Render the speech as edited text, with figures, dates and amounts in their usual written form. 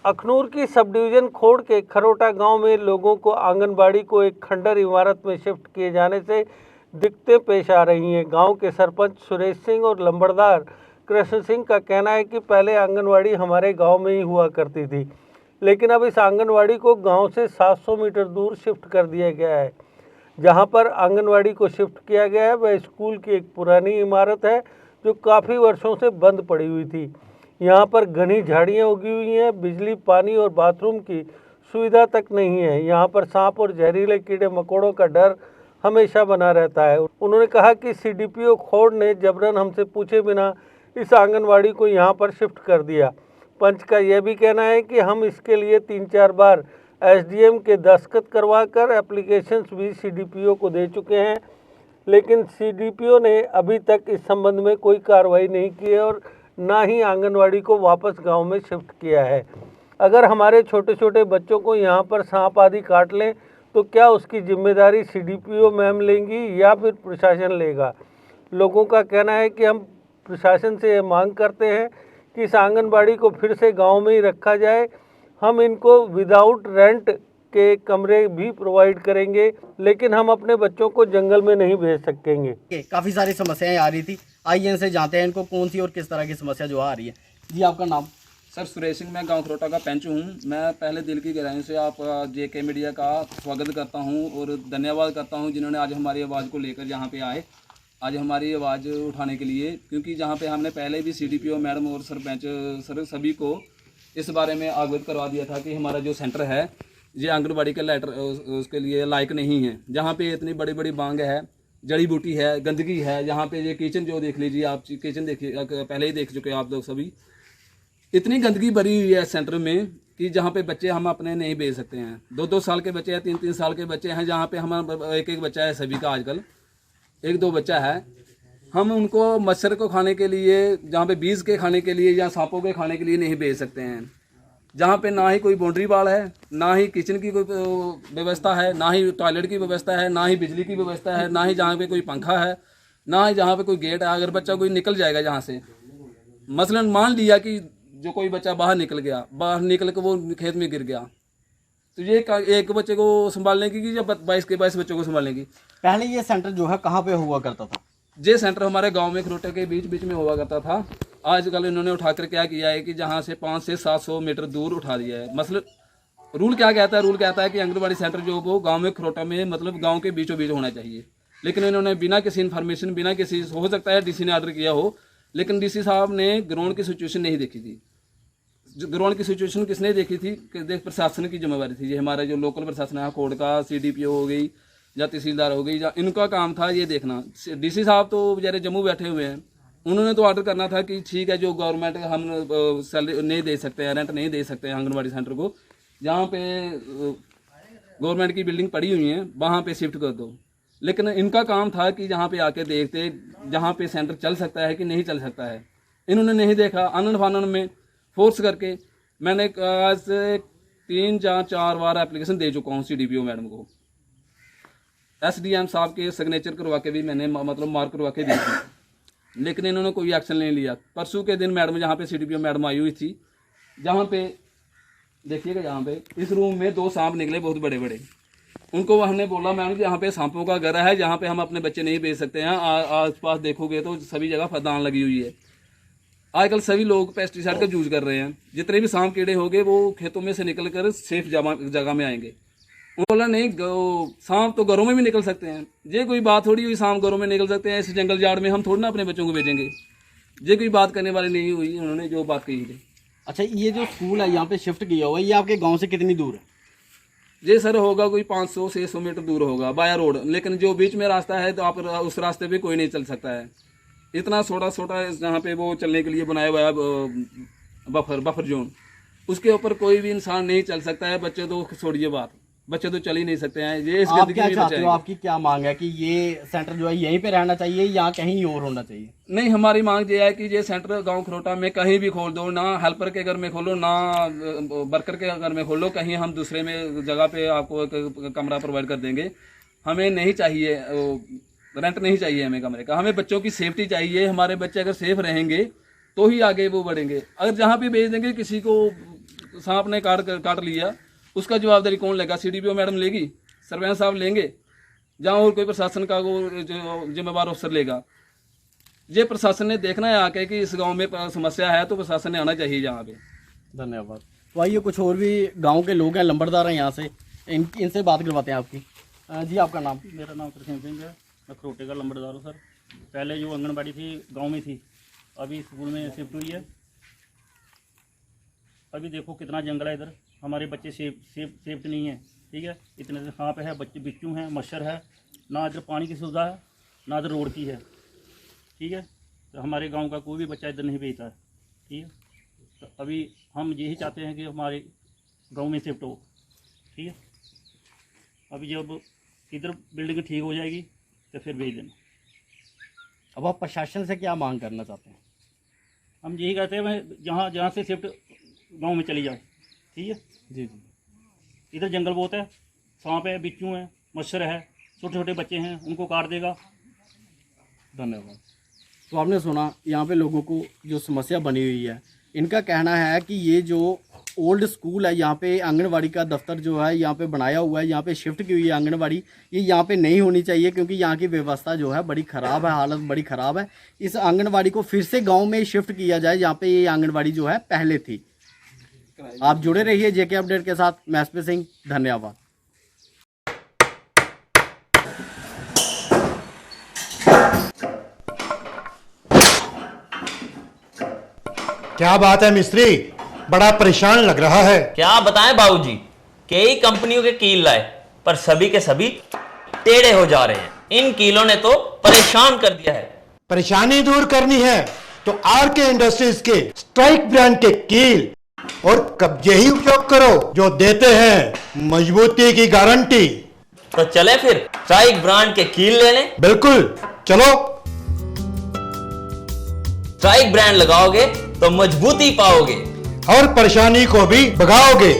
अखनूर की sub division खोड़ के खरोटा गांव में लोगों को आंगनबाड़ी को एक खंडर इमारत में शिफ्ट किए जाने से दिक्कतें पेश आ रही हैं। गांव के सरपंच सुरेश सिंह और लंबड़दार कृष्ण सिंह का कहना है कि पहले आंगनबाड़ी हमारे गांव में ही हुआ करती थी, लेकिन अब इस आंगनबाड़ी को गांव से 700 मीटर दूर शिफ्ट कर दिया गया है। जहां पर आंगनबाड़ी को शिफ्ट किया गया है वह स्कूल की एक पुरानी इमारत है जो काफ़ी वर्षों से बंद पड़ी हुई थी। यहाँ पर घनी झाड़ियाँ उगी हुई हैं, बिजली, पानी और बाथरूम की सुविधा तक नहीं है। यहाँ पर सांप और जहरीले कीड़े मकोड़ों का डर हमेशा बना रहता है। उन्होंने कहा कि सीडीपीओ खोड़ ने जबरन हमसे पूछे बिना इस आंगनबाड़ी को यहाँ पर शिफ्ट कर दिया। पंच का यह भी कहना है कि हम इसके लिए 3-4 बार एसडीएम के दस्तखत करवाकर एप्लीकेशंस भी सीडीपीओ को दे चुके हैं, लेकिन सीडीपीओ ने अभी तक इस संबंध में कोई कार्रवाई नहीं की है और ना ही आंगनवाड़ी को वापस गांव में शिफ्ट किया है। अगर हमारे छोटे छोटे बच्चों को यहाँ पर सांप आदि काट लें तो क्या उसकी जिम्मेदारी सीडीपीओ मैम लेंगी या फिर प्रशासन लेगा? लोगों का कहना है कि हम प्रशासन से ये मांग करते हैं कि इस आंगनबाड़ी को फिर से गांव में ही रखा जाए। हम इनको विदाउट रेंट के कमरे भी प्रोवाइड करेंगे, लेकिन हम अपने बच्चों को जंगल में नहीं भेज सकेंगे। काफ़ी सारी समस्याएं आ रही थी, आइए इनसे जानते हैं इनको कौन सी और किस तरह की समस्या जो आ रही है। जी, आपका नाम? सर सुरेश सिंह, मैं गांव खरोटा का पंच हूं। मैं पहले दिल की गहराई से आप जेके मीडिया का स्वागत करता हूं और धन्यवाद करता हूं जिन्होंने आज हमारी आवाज़ को लेकर यहाँ पे आए, आज हमारी आवाज़ उठाने के लिए। क्योंकि जहाँ पे हमने पहले भी सीडीपीओ मैडम और सरपंच सर सभी को इस बारे में अवगत करवा दिया था कि हमारा जो सेंटर है ये आंगनबाड़ी के लेटर उसके लिए लायक नहीं है। जहाँ पे इतनी बड़ी बड़ी मांग है, जड़ी बूटी है, गंदगी है। यहाँ पे ये किचन जो देख लीजिए आप, किचन देखिए, पहले ही देख चुके हैं आप लोग सभी। इतनी गंदगी भरी हुई है सेंटर में कि जहाँ पे बच्चे हम अपने नहीं भेज सकते हैं। 2-2 साल के बच्चे हैं, 3-3 साल के बच्चे हैं, जहाँ पे हम एक बच्चा है सभी का, आजकल 1-2 बच्चा है। हम उनको मच्छर को खाने के लिए, जहाँ पे बीज के खाने के लिए या सांपों के खाने के लिए नहीं भेज सकते हैं। जहाँ पे ना ही कोई बाउंड्री वाल है, ना ही किचन की कोई व्यवस्था है, ना ही टॉयलेट की व्यवस्था है, ना ही बिजली की व्यवस्था है, ना ही जहाँ पे कोई पंखा है, ना ही जहाँ पे कोई गेट है। अगर बच्चा कोई निकल जाएगा जहाँ से, मसलन मान लिया कि जो कोई बच्चा बाहर निकल गया, बाहर निकल के वो खेत में गिर गया, तो ये एक बच्चे को संभालने की या 22 के 22 बच्चों को संभालने की? पहले ये सेंटर जो है कहाँ पे हुआ करता था? ये सेंटर हमारे गांव में खरोटे के बीच बीच में हुआ करता था। आजकल इन्होंने उठाकर क्या किया है कि जहां से 500 से 700 मीटर दूर उठा दिया है। मतलब रूल क्या कहता है? रूल कहता है कि आंगनबाड़ी सेंटर जो वो गांव में खरोटा में, मतलब गांव के बीचों बीच होना चाहिए। लेकिन इन्होंने बिना किसी इन्फॉर्मेशन, बिना किसी, हो सकता है डीसी ने ऑर्डर किया हो, लेकिन डीसी साहब ने ग्राउंड की सिचुएशन नहीं देखी थी। जो ग्राउंड की सिचुएशन किसने देखी थी? देख, प्रशासन की जिम्मेवारी थी। ये हमारा जो लोकल प्रशासन है, कोड का सीडीपीओ हो गई या तहसीलदार हो गई, या इनका काम था ये देखना। डीसी साहब तो बेचारे जम्मू बैठे हुए हैं, उन्होंने तो ऑर्डर करना था कि ठीक है, जो गवर्नमेंट हम सैलरी नहीं दे सकते हैं, रेंट नहीं दे सकते हैं आंगनबाड़ी सेंटर को, जहाँ पे गवर्नमेंट की बिल्डिंग पड़ी हुई है वहाँ पे शिफ्ट कर दो। लेकिन इनका काम था कि जहाँ पे आके देखते जहाँ पे सेंटर चल सकता है कि नहीं चल सकता है। इन्होंने नहीं देखा, आनंद फानन में फोर्स करके मैंने आज से 3-4 बार एप्लीकेशन दे चुका हूँ सीडीपीओ मैडम को। एसडीएम साहब के सिग्नेचर करवा के भी मैंने, मतलब मार्क करवा के दी थी, लेकिन इन्होंने कोई एक्शन नहीं लिया। परसों के दिन मैडम, जहाँ पे सीडीपीओ मैडम आई हुई थी, जहाँ पे देखिएगा, यहाँ पे इस रूम में 2 सांप निकले बहुत बड़े बड़े। उनको हमने बोला, मैडम जी यहाँ पे सांपों का घर है, जहाँ पे हम अपने बच्चे नहीं भेज सकते हैं। आस पास देखोगे तो सभी जगह फदान लगी हुई है। आजकल सभी लोग पेस्टिसाइड का यूज कर रहे हैं। जितने भी सांप कीड़े होंगे वो खेतों में से निकल कर सेफ जगह में आएंगे। बोला नहीं, सांप तो घरों में भी निकल सकते हैं। ये कोई बात थोड़ी हुई सांप घरों में निकल सकते हैं? इस जंगल जाड़ में हम थोड़ी ना अपने बच्चों को भेजेंगे। ये कोई बात करने वाली नहीं हुई, उन्होंने जो बात कही थी। अच्छा, ये जो स्कूल है यहाँ पे शिफ्ट किया हुआ है, ये आपके गाँव से कितनी दूर है? ये सर होगा कोई 500 से 600 मीटर दूर होगा बाया रोड। लेकिन जो बीच में रास्ता है तो आप उस रास्ते पे कोई नहीं चल सकता है। इतना छोटा छोटा जहाँ पे वो चलने के लिए बनाया हुआ है बफर जोन, उसके ऊपर कोई भी इंसान नहीं चल सकता है। बच्चे तो छोड़िए बात, बच्चे तो चल ही नहीं सकते हैं। ये इस आप गंदगी क्या में चाहते हो? आपकी क्या मांग है कि ये सेंटर जो है यहीं पे रहना चाहिए या कहीं और होना चाहिए? नहीं, हमारी मांग ये है कि ये सेंटर गांव खरोटा में कहीं भी खोल दो, ना हेल्पर के घर में खोलो, ना वर्कर के घर में खोलो, कहीं हम दूसरे में जगह पे आपको एक कमरा प्रोवाइड कर देंगे। हमें नहीं चाहिए रेंट, नहीं चाहिए हमें कमरे का। हमें बच्चों की सेफ्टी चाहिए। हमारे बच्चे अगर सेफ रहेंगे तो ही आगे वो बढ़ेंगे। अगर जहाँ पे भेज देंगे किसी को सांप ने काट लिया, उसका जवाबदारी कौन लेगा? CDPO मैडम लेगी, सरपंच साहब लेंगे, जहाँ और कोई प्रशासन का वो जो जिम्मेवार अफसर लेगा? ये प्रशासन ने देखना है आके कि इस गांव में समस्या है तो प्रशासन ने आना चाहिए यहाँ पे। धन्यवाद। तो आइए कुछ और भी गांव के लोग हैं, लंबरदार हैं यहाँ से, इनसे बात करवाते हैं आपकी। जी आपका नाम? मेरा नाम कृष्ण सिंह है, मैं खरोटे का लंबरदार हूँ सर। पहले जो आंगनबाड़ी थी गांव में थी, अभी स्कूल में शिफ्ट हुई है। अभी देखो कितना जंगल है इधर, हमारे बच्चे सेफ्ट नहीं है, ठीक है। इतने से सांप है, बच्चे बिच्छू हैं, मच्छर है, ना इधर पानी की सुविधा है, ना इधर रोड की है, ठीक है। तो हमारे गांव का कोई भी बच्चा इधर नहीं भेजता है, ठीक है। तो अभी हम यही चाहते हैं कि हमारे गांव में शिफ्ट हो, ठीक है। अभी जब इधर बिल्डिंग ठीक हो जाएगी तो फिर भेज देना। अब आप प्रशासन से क्या मांग करना चाहते हैं? हम यही कहते हैं जहाँ जहाँ से शिफ्ट गांव में चली जाए, ठीक है। जी जी। इधर जंगल बहुत है, सांप है, बिच्छू है, मच्छर है, छोटे छोटे बच्चे हैं, उनको काट देगा। धन्यवाद। तो आपने सुना यहाँ पे लोगों को जो समस्या बनी हुई है, इनका कहना है कि ये जो ओल्ड स्कूल है, यहाँ पे आंगनवाड़ी का दफ्तर जो है यहाँ पे बनाया हुआ है, यहाँ पे शिफ्ट की हुई है आंगनवाड़ी, ये यहाँ पे नहीं होनी चाहिए क्योंकि यहाँ की व्यवस्था जो है बड़ी ख़राब है, हालत बड़ी ख़राब है। इस आंगनवाड़ी को फिर से गाँव में शिफ्ट किया जाए जहाँ पे ये आंगनवाड़ी जो है पहले थी। आप जुड़े रहिए JK अपडेट के साथ। मैं SP सिंह, धन्यवाद। क्या बात है मिस्त्री, बड़ा परेशान लग रहा है। क्या बताएं बाबूजी, कई कंपनियों के कील लाए पर सभी के सभी टेढ़े हो जा रहे हैं। इन कीलों ने तो परेशान कर दिया है। परेशानी दूर करनी है तो RK इंडस्ट्रीज के स्ट्राइक ब्रांड के कील और कब्जे ही उपयोग करो, जो देते हैं मजबूती की गारंटी। तो चले फिर स्ट्राइक ब्रांड के कील लेने। बिल्कुल, चलो। स्ट्राइक ब्रांड लगाओगे तो मजबूती पाओगे और परेशानी को भी भगाओगे।